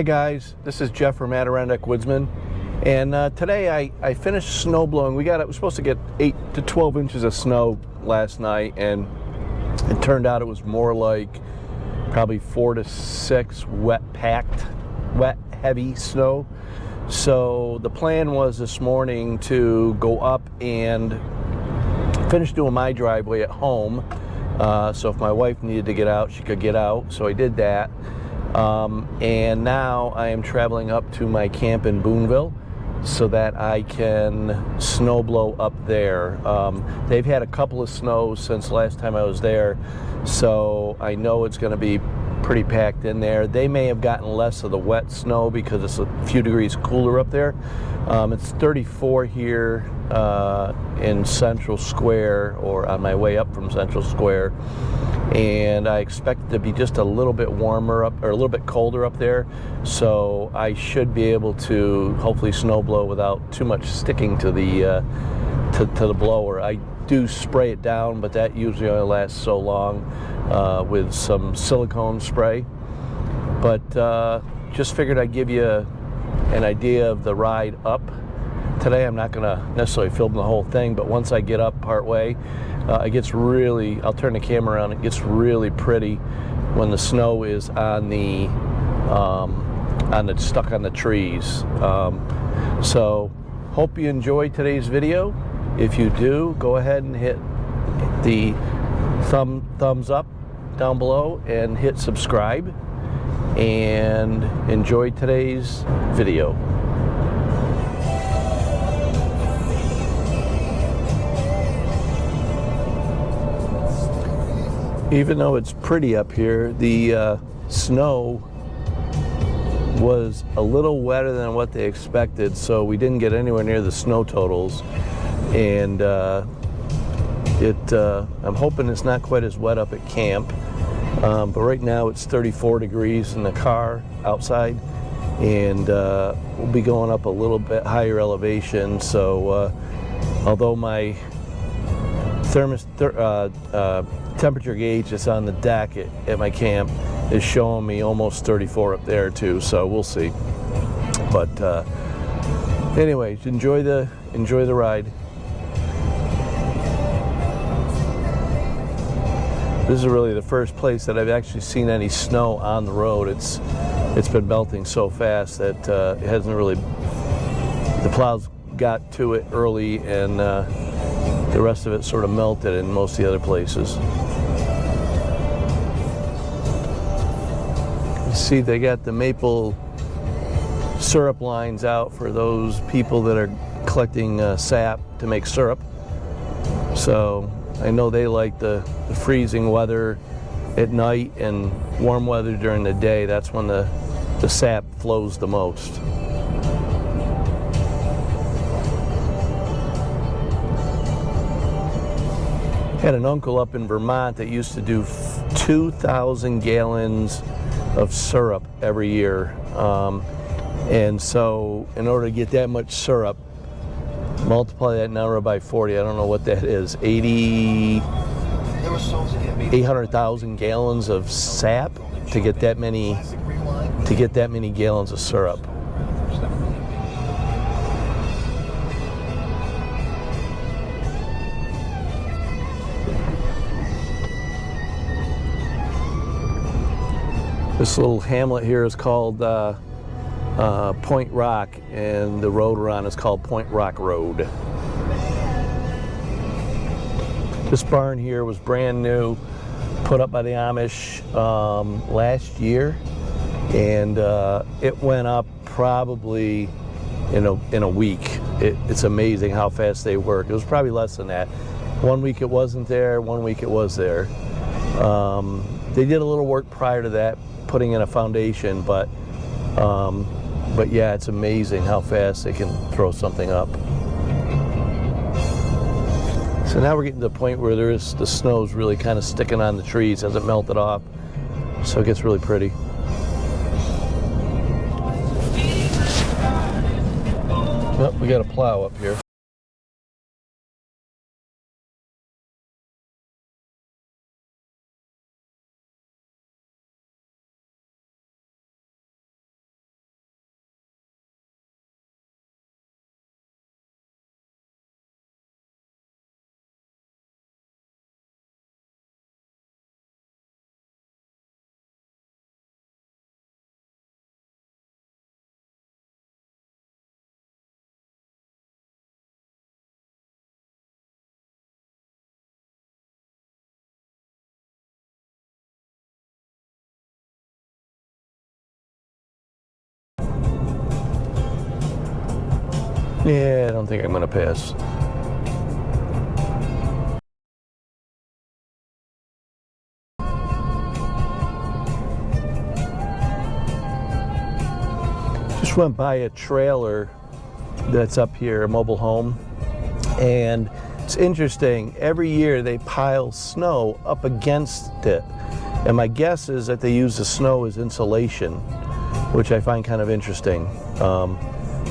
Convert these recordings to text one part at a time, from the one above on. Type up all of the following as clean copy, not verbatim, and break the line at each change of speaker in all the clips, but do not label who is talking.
Hi guys, this is Jeff from Adirondack Woodsman, and today I finished snow blowing. We were supposed to get 8 to 12 inches of snow last night, and it turned out it was more like probably 4 to 6 wet heavy snow. So the plan was this morning to go up and finish doing my driveway at home. So if my wife needed to get out, she could get out. So I did that. And now I am traveling up to my camp in Boonville so that I can snow blow up there. They've had a couple of snows since last time I was there, so I know it's going to be pretty packed in there. They may have gotten less of the wet snow because it's a few degrees cooler up there. It's 34 here in Central Square, or on my way up from Central Square, and I expect it to be just a little bit warmer up, or a little bit colder up there, so I should be able to hopefully snow blow without too much sticking to the to the blower. I do spray it down, but that usually only lasts so long with some silicone spray. But just figured I'd give you an idea of the ride up. Today I'm not going to necessarily film the whole thing, but once I get up part way, it gets really, I'll turn the camera around, it gets really pretty when the snow is on the stuck on the trees. So hope you enjoyed today's video. If you do, go ahead and hit the thumbs up down below and hit subscribe, and enjoy today's video. Even though it's pretty up here, the snow was a little wetter than what they expected, so we didn't get anywhere near the snow totals. And I'm hoping it's not quite as wet up at camp, but right now it's 34 degrees in the car outside, and we'll be going up a little bit higher elevation. So although my temperature gauge that's on the deck at my camp is showing me almost 34 up there too, so we'll see. But anyways, enjoy the ride. This is really the first place that I've actually seen any snow on the road. It's been melting so fast that it hasn't really, the plows got to it early, and the rest of it sort of melted in most of the other places. You see they got the maple syrup lines out for those people that are collecting sap to make syrup. So I know they like the freezing weather at night and warm weather during the day. That's when the sap flows the most. Had an uncle up in Vermont that used to do 2,000 gallons of syrup every year. And so in order to get that much syrup, multiply that number by 40, I don't know what that is, 800,000 gallons of sap to get that many gallons of syrup. This little hamlet here is called Point Rock, and the road we're on is called Point Rock Road. This barn here was brand new, put up by the Amish last year, and it went up probably in a week. It's amazing how fast they work. It was probably less than that. 1 week it wasn't there, 1 week it was there. They did a little work prior to that, putting in a foundation, but yeah, it's amazing how fast they can throw something up. So now we're getting to the point where the snow's really kind of sticking on the trees, hasn't melted off, so it gets really pretty. Well, we got a plow up here. Yeah, I don't think I'm going to pass. Just went by a trailer that's up here, a mobile home, and it's interesting. Every year they pile snow up against it, and my guess is that they use the snow as insulation, which I find kind of interesting.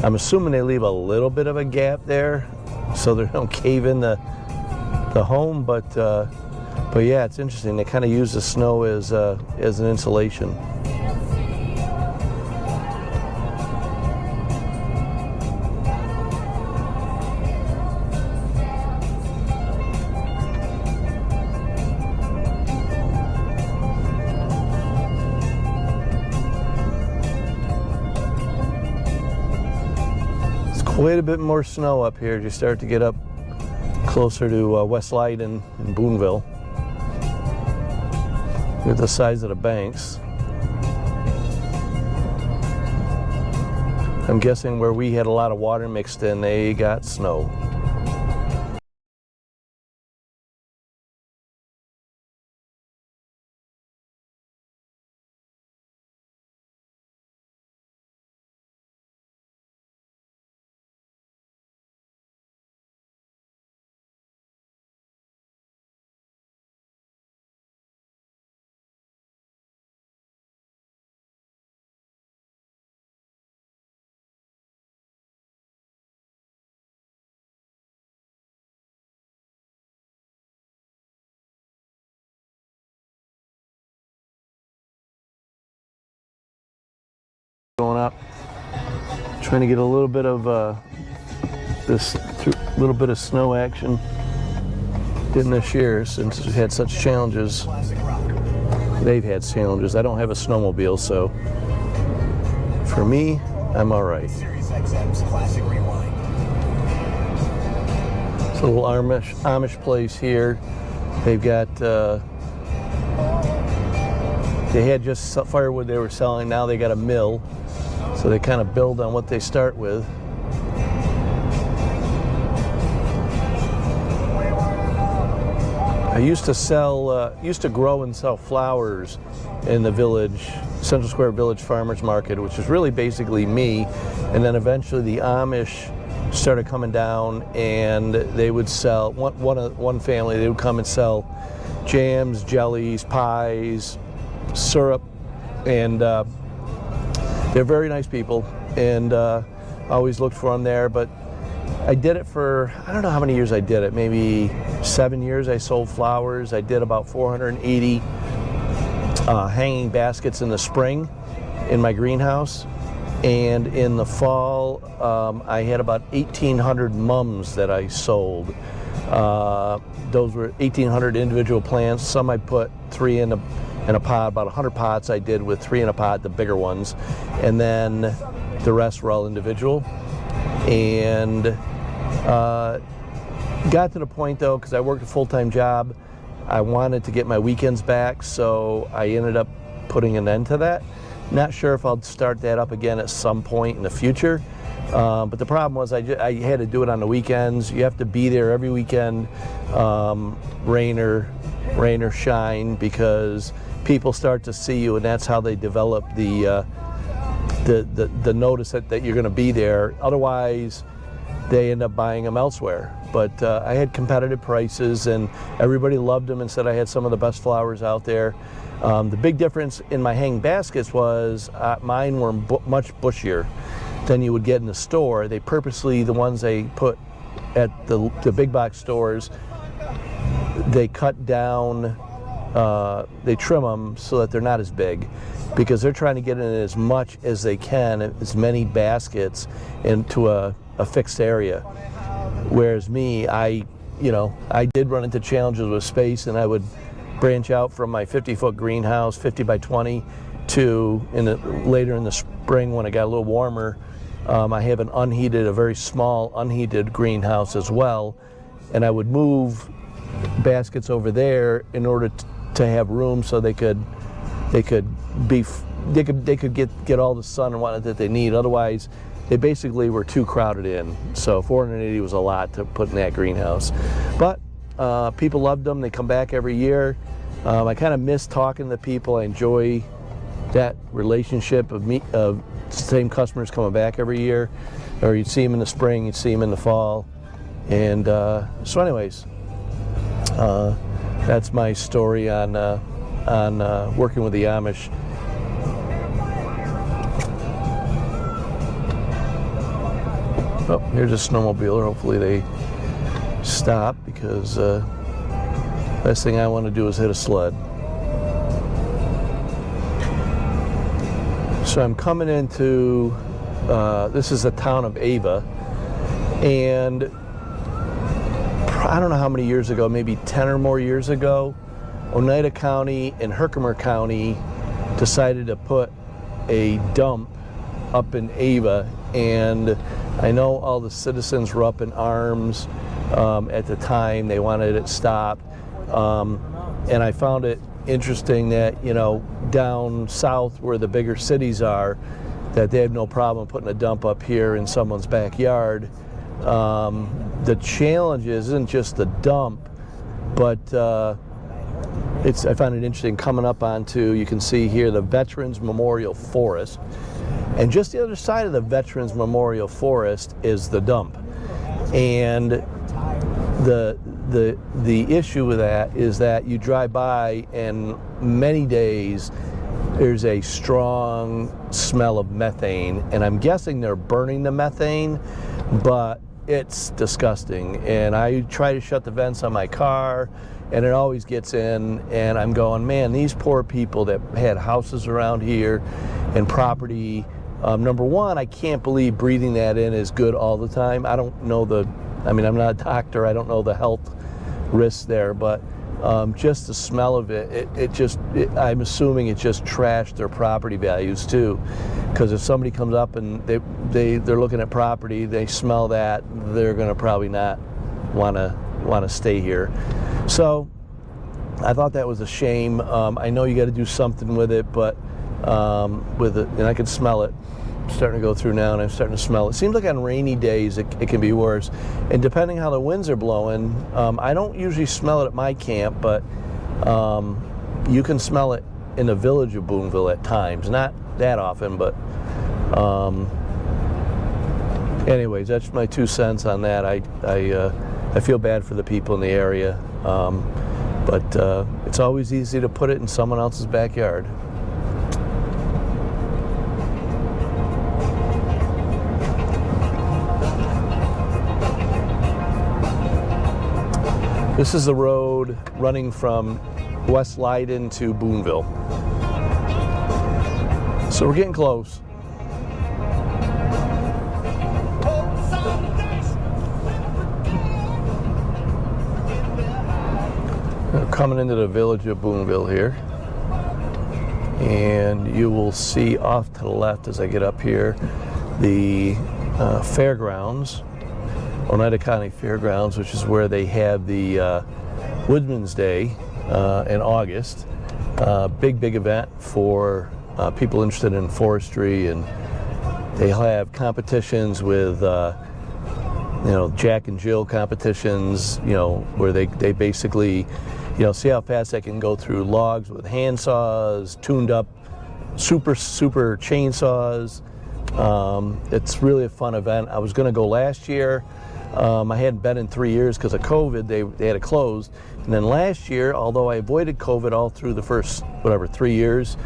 I'm assuming they leave a little bit of a gap there so they don't cave in the home, but yeah, it's interesting. They kind of use the snow as an insulation. Quite a bit more snow up here as you start to get up closer to West Leyden and Boonville. Look at the size of the banks. I'm guessing where we had a lot of water mixed in, they got snow. Going up, trying to get a little bit of little bit of snow action. Didn't this year since we had such challenges. They've had challenges. I don't have a snowmobile, so for me, I'm all right. It's a little Amish place here. They've got. They had just firewood they were selling. Now they got a mill. So they kind of build on what they start with. I used to grow and sell flowers in the village, Central Square Village Farmers Market, which is really basically me. And then eventually the Amish started coming down, and they would sell, one family, they would come and sell jams, jellies, pies, syrup, and they're very nice people, and always looked for them there. But I did it for, I don't know how many years I did it, maybe 7 years. I sold flowers. I did about 480 hanging baskets in the spring in my greenhouse, and in the fall I had about 1,800 mums that I sold. Those were 1,800 individual plants. Some I put 3 in a pot. About 100 pots I did with 3 in a pot, the bigger ones, and then the rest were all individual. And got to the point though, because I worked a full-time job, I wanted to get my weekends back, so I ended up putting an end to that. Not sure if I'll start that up again at some point in the future, but the problem was I had to do it on the weekends. You have to be there every weekend, rain or shine, because people start to see you, and that's how they develop the notice that you're going to be there. Otherwise, they end up buying them elsewhere. But I had competitive prices, and everybody loved them and said I had some of the best flowers out there. The big difference in my hanging baskets was mine were much bushier than you would get in the store. They purposely, the ones they put at the big box stores, they cut down, they trim them so that they're not as big, because they're trying to get in as much as they can, as many baskets into a fixed area. Whereas me, I did run into challenges with space, and I would branch out from my 50-foot greenhouse, 50 by 20, to later in the spring when it got a little warmer, I have a very small unheated greenhouse as well, and I would move baskets over there in order to have room so they could get all the sun and whatnot that they need. Otherwise, they basically were too crowded in. So 480 was a lot to put in that greenhouse. But people loved them. They come back every year. I kind of miss talking to people. I enjoy that relationship of same customers coming back every year. Or you'd see them in the spring, you'd see them in the fall. And so anyways, that's my story on working with the Amish. Oh, here's a snowmobiler. Hopefully they stop, because best thing I want to do is hit a sled. So I'm coming into, this is the town of Ava, and I don't know how many years ago, maybe 10 or more years ago, Oneida County and Herkimer County decided to put a dump up in Ava, and I know all the citizens were up in arms at the time. They wanted it stopped, and I found it interesting that, you know, down south where the bigger cities are, that they have no problem putting a dump up here in someone's backyard. The challenge isn't just the dump, but I find it interesting coming up onto, you can see here, the Veterans Memorial Forest. And just the other side of the Veterans Memorial Forest is the dump. And the issue with that is that you drive by, and many days there's a strong smell of methane, and I'm guessing they're burning the methane, but it's disgusting. And I try to shut the vents on my car, and it always gets in, and I'm going, man, these poor people that had houses around here and property. Number one, I can't believe breathing that in is good all the time. I don't know I'm not a doctor, I don't know the health risks there, but just the smell of it, I'm assuming it just trashed their property values too. Because if somebody comes up and they're looking at property, they smell that, they're gonna probably not wanna stay here. So I thought that was a shame. I know you gotta do something with it, but and I could smell it. I'm starting to go through now, and I'm starting to smell it. It seems like on rainy days it can be worse, and depending how the winds are blowing, I don't usually smell it at my camp, but you can smell it in the village of Boonville at times. Not that often, but anyways, that's my 2 cents on that. I feel bad for the people in the area, but it's always easy to put it in someone else's backyard. This is the road running from West Leiden to Boonville. So we're getting close. We're coming into the village of Boonville here. And you will see off to the left as I get up here the fairgrounds. Oneida County Fairgrounds, which is where they have the Woodman's Day in August. Big event for people interested in forestry, and they have competitions with Jack and Jill competitions, where they basically see how fast they can go through logs with hand saws, tuned up super chainsaws. It's really a fun event. I was going to go last year. I hadn't been in 3 years because of COVID. They had it closed. And then last year, although I avoided COVID all through the first 3 years,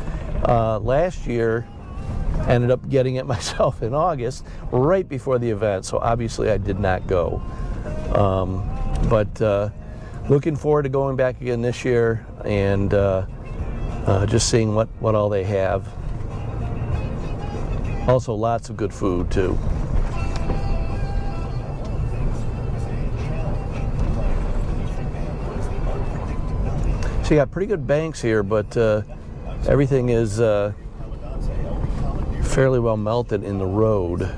last year I ended up getting it myself in August, right before the event. So obviously I did not go. But looking forward to going back again this year, and just seeing what all they have. Also lots of good food too. So you got pretty good banks here, but everything is fairly well melted in the road.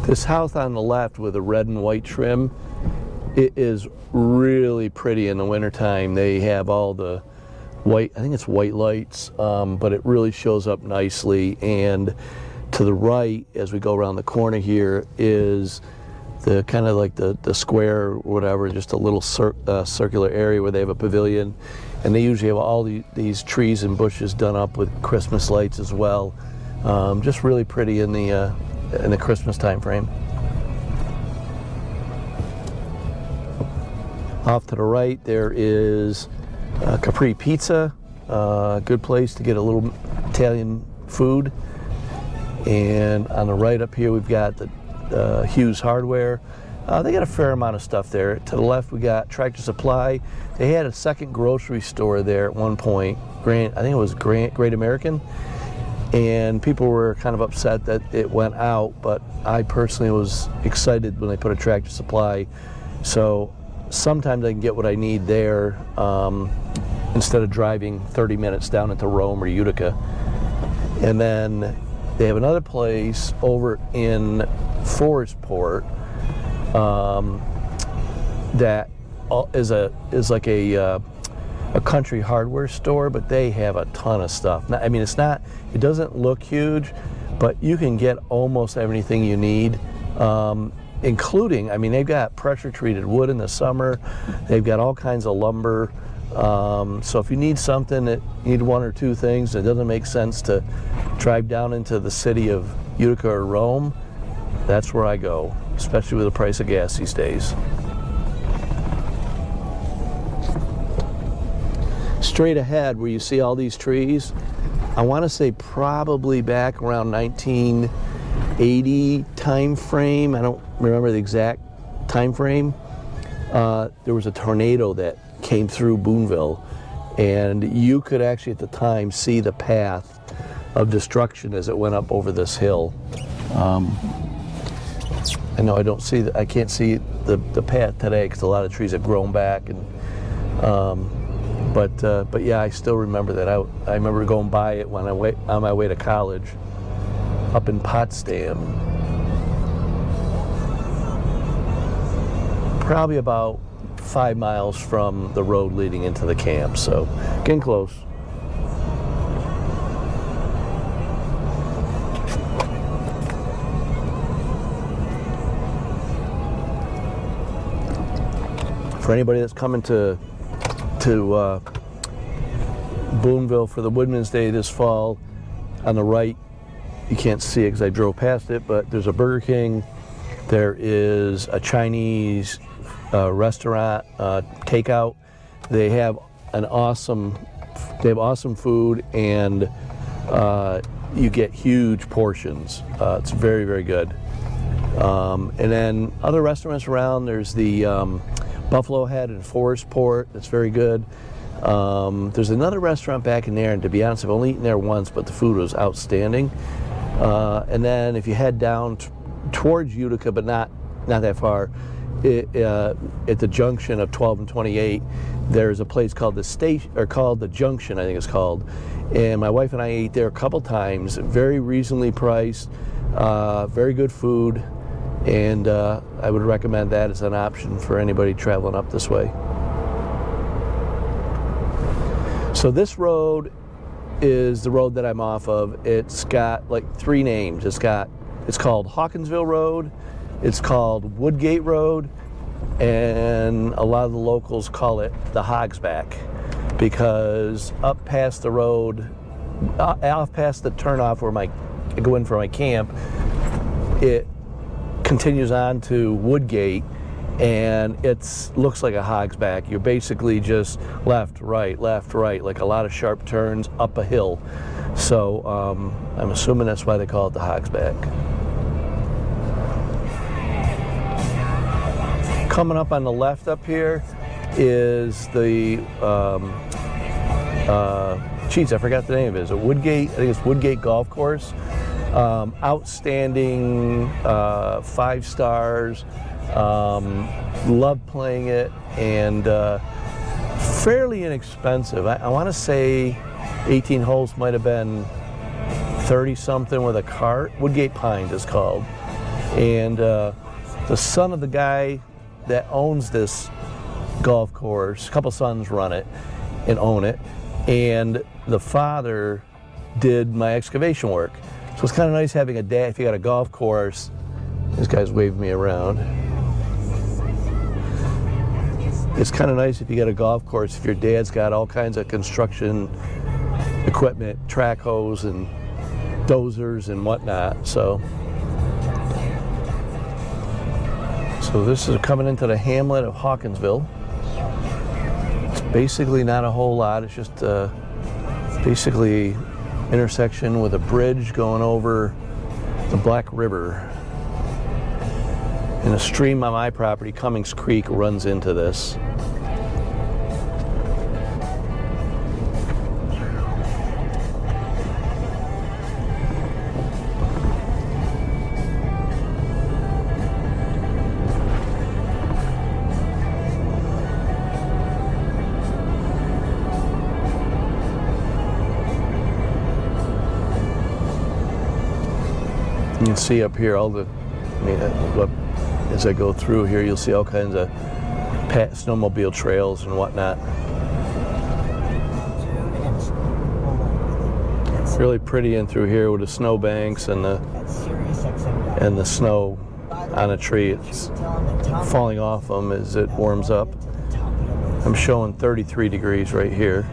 This house on the left with the red and white trim, it is really pretty in the wintertime. They have all the white, I think it's white lights, but it really shows up nicely. And to the right, as we go around the corner here, is the kind of like the square or whatever, just a little circular area where they have a pavilion. And they usually have all these trees and bushes done up with Christmas lights as well. Just really pretty in the Christmas time frame. Off to the right, there is Capri Pizza, a good place to get a little Italian food. And on the right up here, we've got the Hughes Hardware. They got a fair amount of stuff there. To the left, we got Tractor Supply. They had a second grocery store there at one point. I think it was Great American. And people were kind of upset that it went out, but I personally was excited when they put a Tractor Supply. So sometimes I can get what I need there instead of driving 30 minutes down into Rome or Utica. And then they have another place over in Forestport that is like a country hardware store, but they have a ton of stuff. I mean, it doesn't look huge, but you can get almost everything you need, including, I mean, they've got pressure treated wood in the summer. They've got all kinds of lumber. So if you need something, you need one or two things, it doesn't make sense to drive down into the city of Utica or Rome, that's where I go, especially with the price of gas these days. Straight ahead where you see all these trees, I want to say probably back around 1980 time frame. I don't remember the exact time frame. There was a tornado that came through Boonville, and you could actually at the time see the path of destruction as it went up over this hill. I know I can't see the path today because a lot of trees have grown back, and but yeah, I still remember that. I remember going by it when on my way to college up in Potsdam. Probably about 5 miles from the road leading into the camp, so getting close. For anybody that's coming to Boonville for the Woodman's Day this fall, on the right, you can't see it because I drove past it, but there's a Burger King, there is a Chinese restaurant, takeout. They have awesome food, and you get huge portions. It's very, very good. And then other restaurants around, there's the Buffalo Head in Forestport, that's very good. There's another restaurant back in there, and to be honest, I've only eaten there once, but the food was outstanding. And then if you head down towards Utica, but not that far, at the junction of 12 and 28, there's a place called the Junction, I think it's called. And my wife and I ate there a couple times. Very reasonably priced, very good food, and I would recommend that as an option for anybody traveling up this way. So this road is the road that I'm off of. It's got like 3 names. It's called Hawkinsville Road, it's called Woodgate Road, and a lot of the locals call it the Hogsback, because up past the road, off past the turnoff where I go in for my camp, it continues on to Woodgate, and it looks like a Hogsback. You're basically just left, right, like a lot of sharp turns up a hill. So I'm assuming that's why they call it the Hogsback. Coming up on the left up here is the, I forgot the name of it. Is it Woodgate? I think it's Woodgate Golf Course. Outstanding, 5 stars. Love playing it, and fairly inexpensive. I want to say 18 holes might have been 30 something with a cart. Woodgate Pines is called. And the son of the guy that owns this golf course, a couple sons run it and own it, and the father did my excavation work. So it's kind of nice having a dad. If you got a golf course, this guy's waving me around. It's kind of nice if you got a golf course, if your dad's got all kinds of construction equipment, track hose and dozers and whatnot. So this is coming into the hamlet of Hawkinsville. It's basically not a whole lot. It's just basically intersection with a bridge going over the Black River. And a stream on my property, Cummings Creek, runs into this. You can see up here all the, as I go through here, you'll see all kinds of snowmobile trails and whatnot. Really pretty in through here with the snow banks and the snow on a tree. It's falling off them as it warms up. I'm showing 33 degrees right here.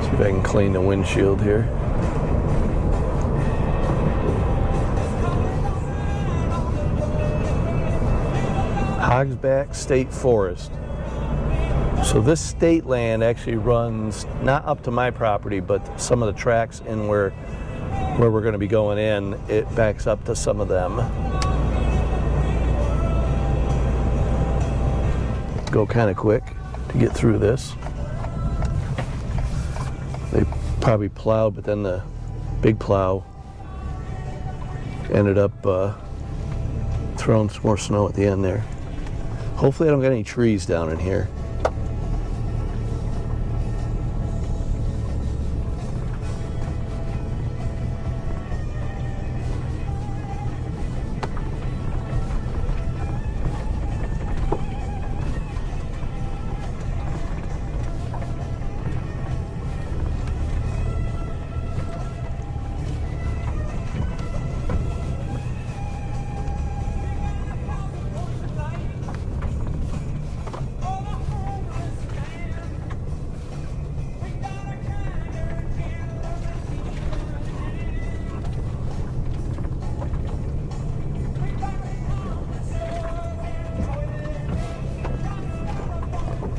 See if I can clean the windshield here. Hogsback State Forest. So this state land actually runs not up to my property, but some of the tracks in where we're going to be going in, it backs up to some of them. Go kind of quick to get through this. They probably plowed, but then the big plow ended up throwing some more snow at the end there. Hopefully I don't get any trees down in here.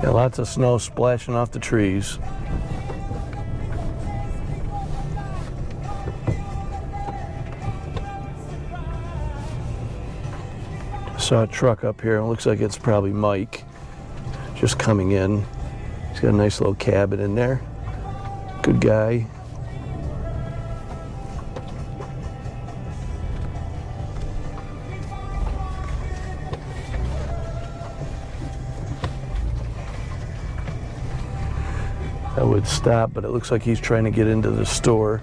Yeah, lots of snow splashing off the trees. Saw a truck up here. It looks like it's probably Mike just coming in. He's got a nice little cabin in there. Good guy. I would stop, but it looks like he's trying to get into the store.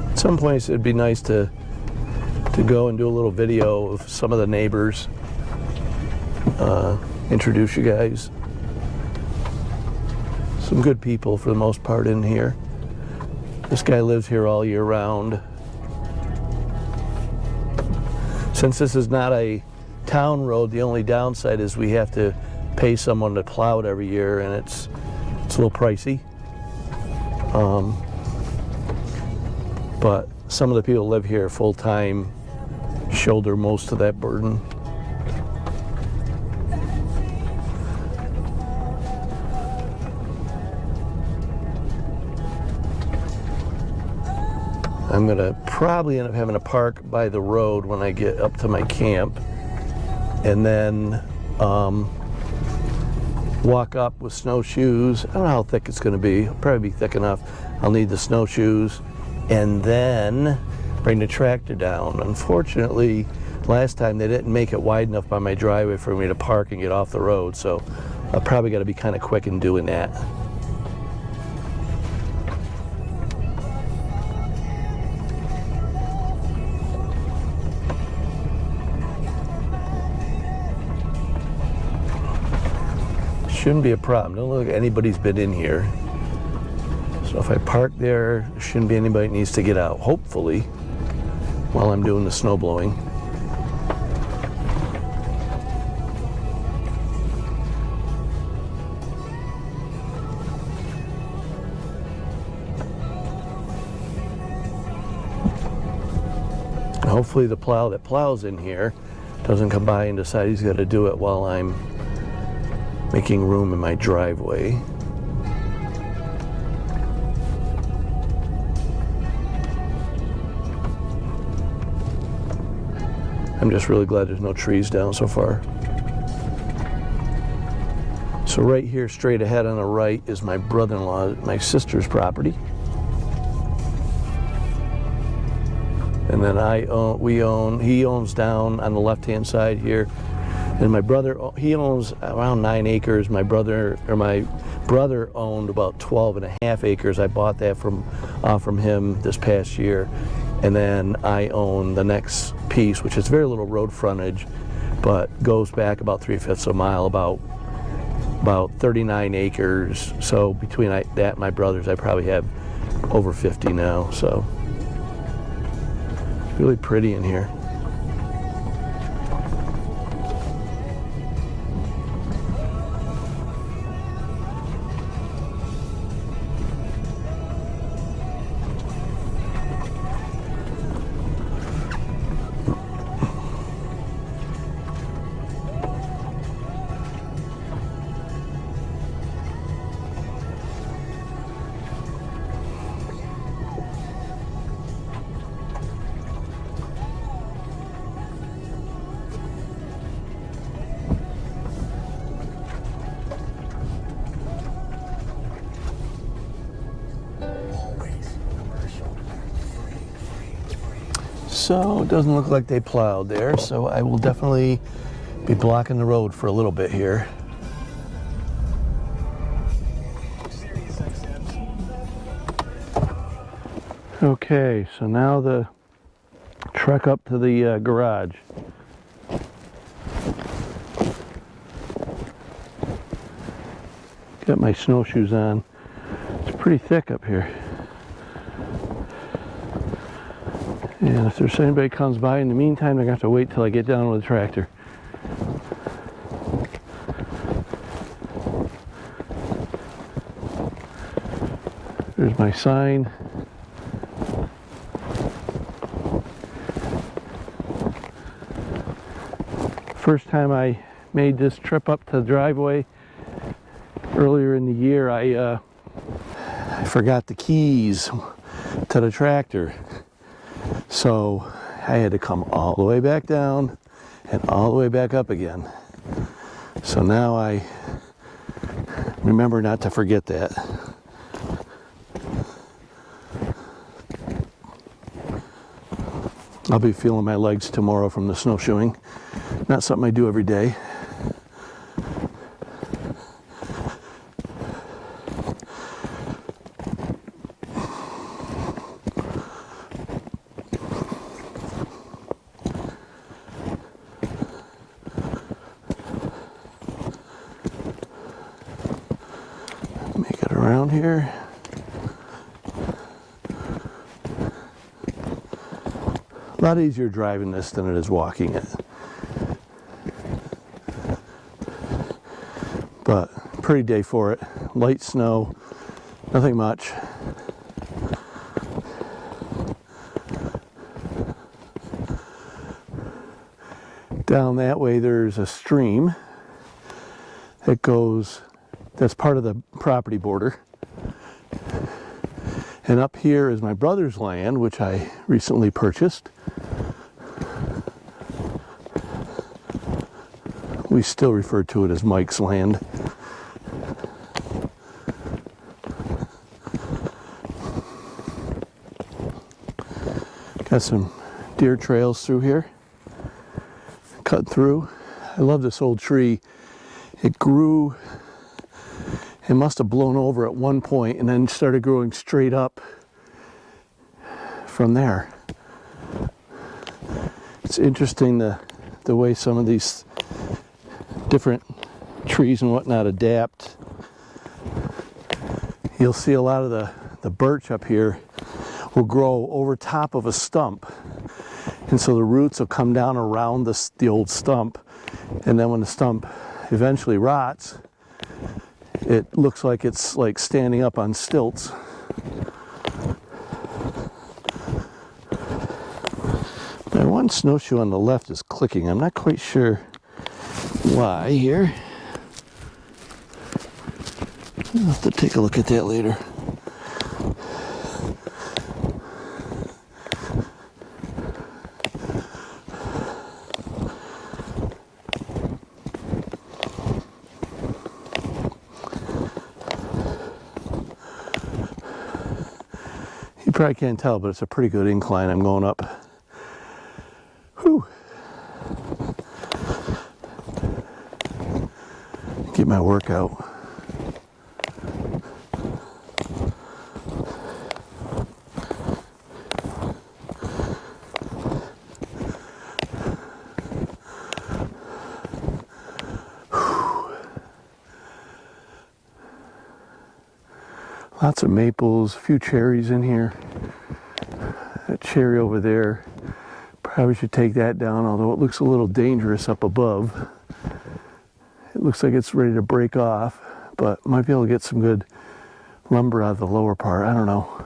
At some points it'd be nice to go and do a little video of some of the neighbors, introduce you guys. Some good people for the most part in here. This guy lives here all year round. Since this is not a town road, the only downside is we have to pay someone to plow it every year, and it's a little pricey. But some of the people who live here full time shoulder most of that burden. I'm gonna probably end up having to park by the road when I get up to my camp, and then walk up with snowshoes. I don't know how thick it's going to be. It'll probably be thick enough. I'll need the snowshoes and then bring the tractor down. Unfortunately, last time they didn't make it wide enough by my driveway for me to park and get off the road, so I'll probably got to be kind of quick in doing that. Shouldn't be a problem. Don't look like anybody's been in here. So if I park there, there shouldn't be anybody that needs to get out, hopefully, while I'm doing the snow blowing. Hopefully the plow that plows in here doesn't come by and decide he's got to do it while I'm making room in my driveway. I'm just really glad there's no trees down so far. So right here, straight ahead on the right, is my brother-in-law, my sister's property. And then he owns down on the left-hand side here. And my brother, he owns around 9 acres. My brother owned about 12.5 acres. I bought that from him this past year. And then I own the next piece, which is very little road frontage, but goes back about 3/5 of a mile, about 39 acres. So between that and my brothers, I probably have over 50 now. So really pretty in here. So it doesn't look like they plowed there, so I will definitely be blocking the road for a little bit here. Okay, so now the trek up to the garage. Got my snowshoes on. It's pretty thick up here. And if there's anybody comes by in the meantime, they're going to have to wait till I get down with the tractor. There's my sign. First time I made this trip up to the driveway earlier in the year, I forgot the keys to the tractor. So I had to come all the way back down and all the way back up again. So now I remember not to forget that. I'll be feeling my legs tomorrow from the snowshoeing. Not something I do every day. Make it around here. A lot easier driving this than it is walking it. But pretty day for it. Light snow, nothing much. Down that way there's a stream that goes, that's part of the property border. And up here is my brother's land, which I recently purchased. We still refer to it as Mike's land. Got some deer trails through here, cut through. I love this old tree. It grew, it must have blown over at one point and then started growing straight up from there. It's interesting the way some of these different trees and whatnot adapt. You'll see a lot of the birch up here will grow over top of a stump, and so the roots will come down around the old stump, and then when the stump eventually rots, it looks like it's like standing up on stilts. My one snowshoe on the left is clicking. I'm not quite sure why here. I'll have to take a look at that later. You probably can't tell, but it's a pretty good incline I'm going up. Whew. Get my workout. Lots of maples, a few cherries in here. That cherry over there, probably should take that down, although it looks a little dangerous up above. It looks like it's ready to break off, but might be able to get some good lumber out of the lower part. I don't know.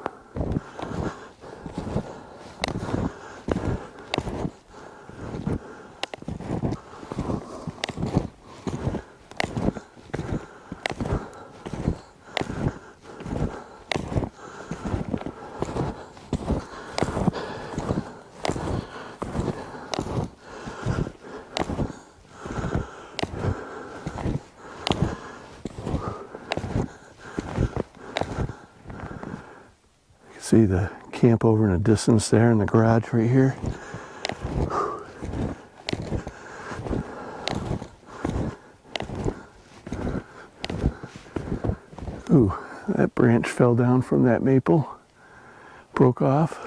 See the camp over in the distance there in the garage right here. Ooh, that branch fell down from that maple, broke off.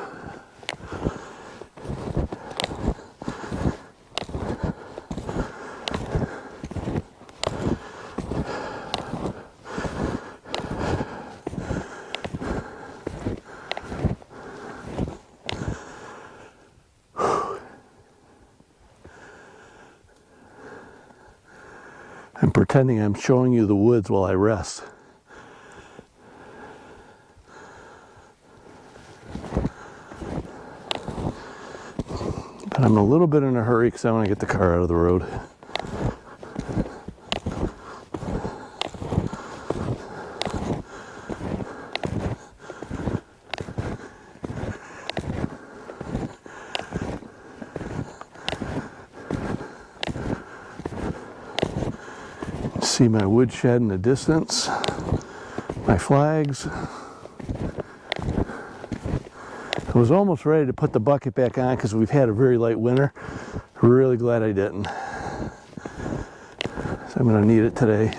I'm pretending I'm showing you the woods while I rest. But I'm a little bit in a hurry because I want to get the car out of the road. See my woodshed in the distance, my flags. I was almost ready to put the bucket back on because we've had a very light winter. Really glad I didn't. So I'm going to need it today.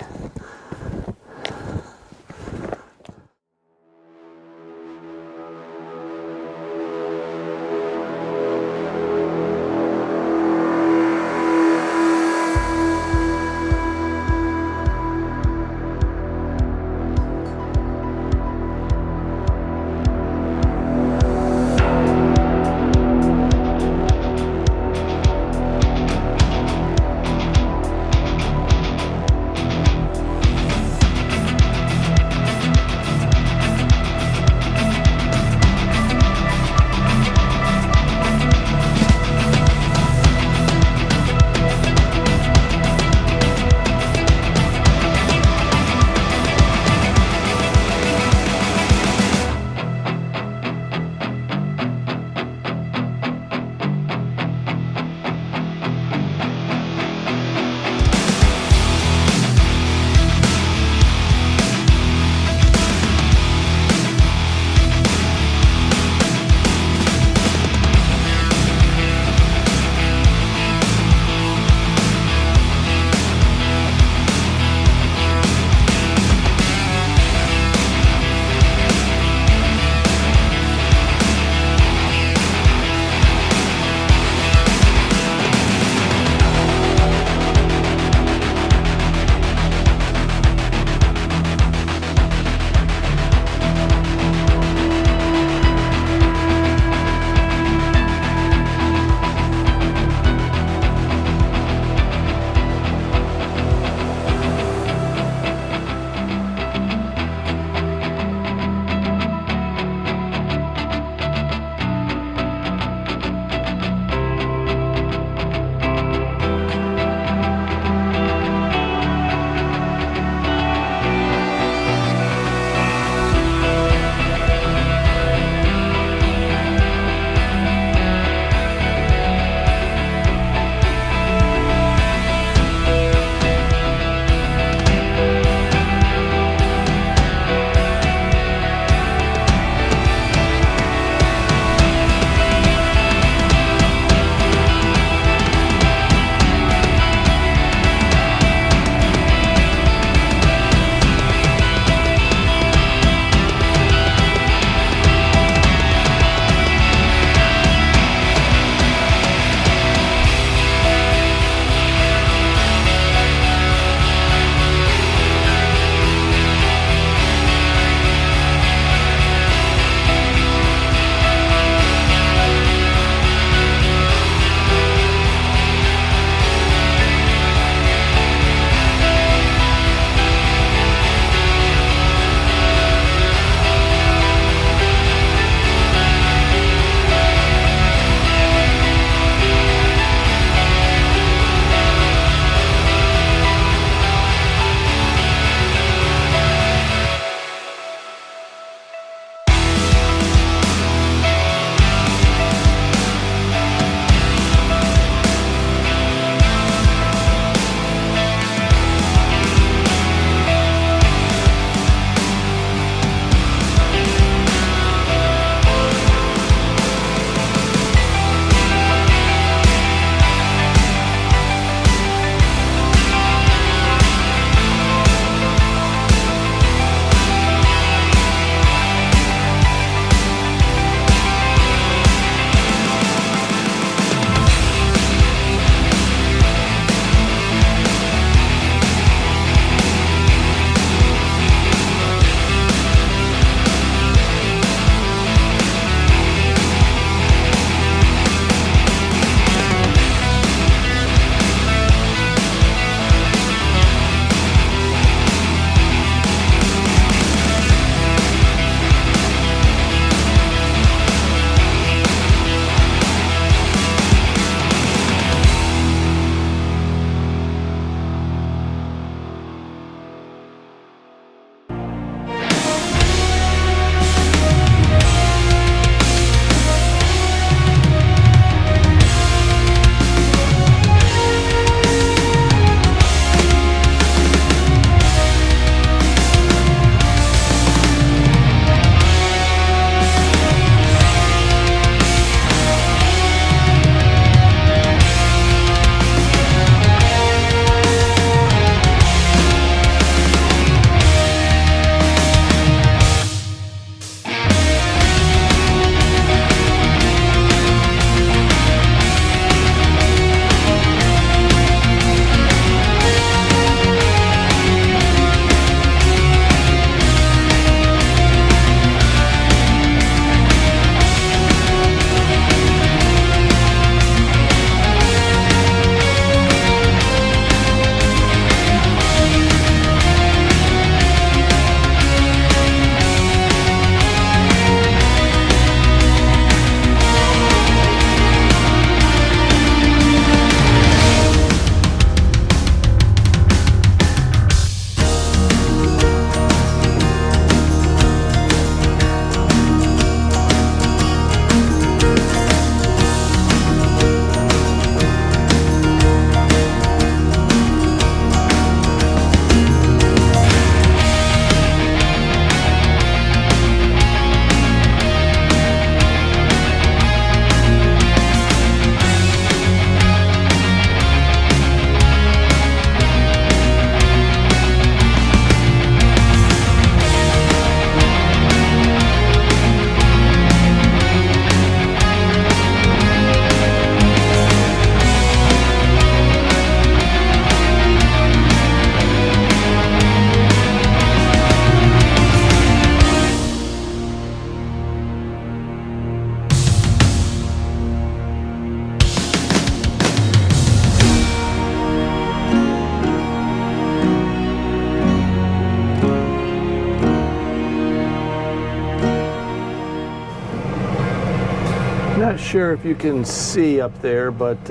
Not sure if you can see up there, but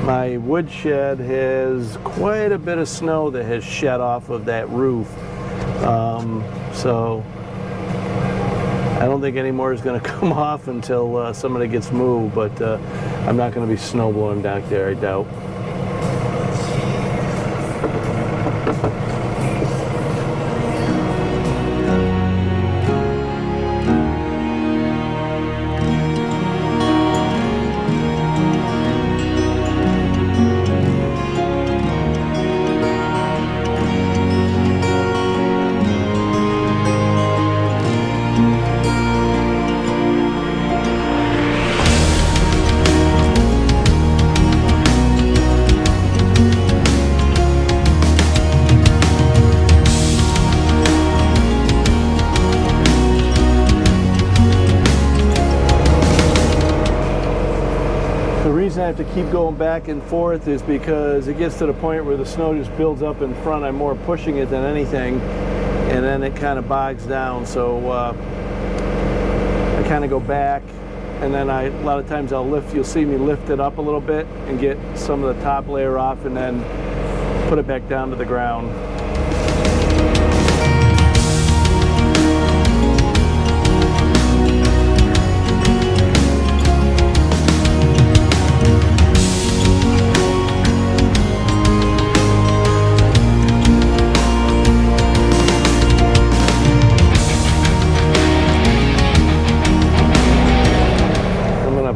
my woodshed has quite a bit of snow that has shed off of that roof. So I don't think any more is going to come off until somebody gets moved, but I'm not going to be snow blowing back there, I doubt. I have to keep going back and forth is because it gets to the point where the snow just builds up in front. I'm more pushing it than anything, and then it kind of bogs down. So I kind of go back, and then a lot of times I'll lift. You'll see me lift it up a little bit and get some of the top layer off, and then put it back down to the ground.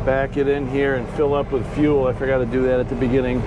Back it in here and fill up with fuel. I forgot to do that at the beginning.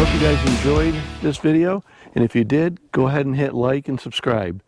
hope you guys enjoyed this video, and if you did, go ahead and hit like and subscribe.